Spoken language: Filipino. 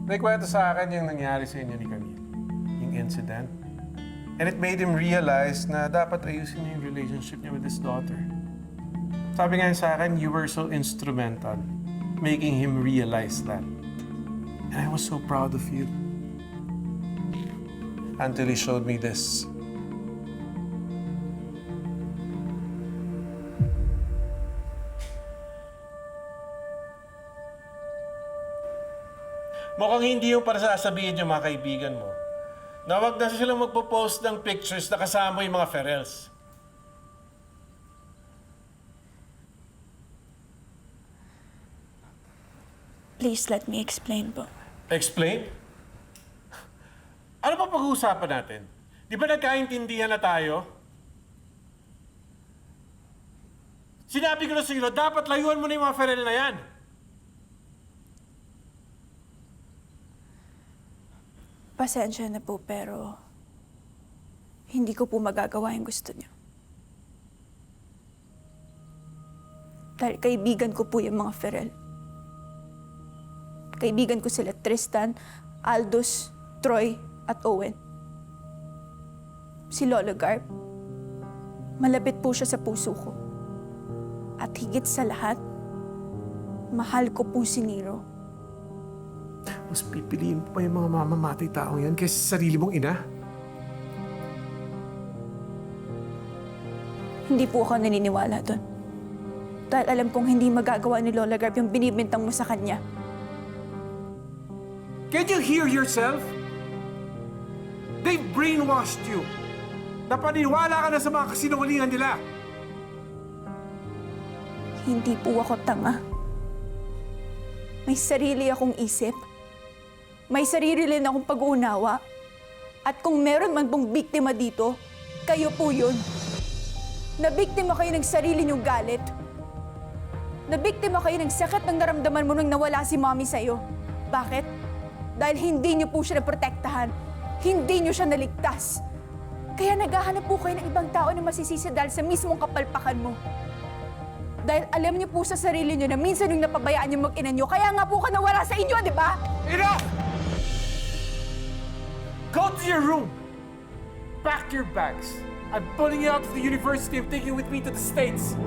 Nagkwento sa akin yung nangyari sa inyo ni Camille. Yung incident. And it made him realize na dapat ayusin niya yung relationship niya with his daughter. Sabi nga niya sa akin, you were so instrumental making him realize that. And I was so proud of you. Until he showed me this. Mukhang hindi yung para sasabihin yung mga kaibigan mo na wag na silang magpo-post ng pictures na kasama yung mga Ferrells. Please let me explain po. Explain? Ano pa pag-uusapan natin? Di ba nagkaintindihan na tayo? Sinabi ko na sa iyo, dapat layuan mo na yung mga Ferrell na yan. Pasensya na po, pero hindi ko po magagawa yung gusto niyo. Dahil kaibigan ko po yung mga Ferrell. Kaibigan ko sila Tristan, Aldous, Troy, at Owen. Si Lolo Garp, malapit po siya sa puso ko. At higit sa lahat, mahal ko po si Nero. Mas pipiliin pa yung mga mamamatay tao yan kaysa sa sarili mong ina. Hindi po ako naniniwala doon. Dahil alam kong hindi magagawa ni Lola Garp yung binibintang mo sa kanya. Can't you hear yourself? They've brainwashed you. Napaniwala ka na sa mga kasinungalingan nila. Hindi po ako tanga. May sarili akong isip. May sarili rin akong pag-uunawa. At kung meron man pong biktima dito, kayo po yun. Nabiktima kayo ng sarili niyong galit. Nabiktima kayo ng sakit ng naramdaman mo nang nawala si Mommy sa'yo. Bakit? Dahil hindi niyo po siya naprotektahan. Hindi niyo siya naligtas. Kaya naghahanap po kayo ng ibang tao na masisisi dahil sa mismong kapalpakan mo. Dahil alam niyo po sa sarili niyo na minsan yung napabayaan niyo mag-ina niyo, kaya nga po ka nawala sa inyo, di ba? Enough! Go to your room. Pack your bags. I'm pulling you out of the university. I'm taking you with me to the States.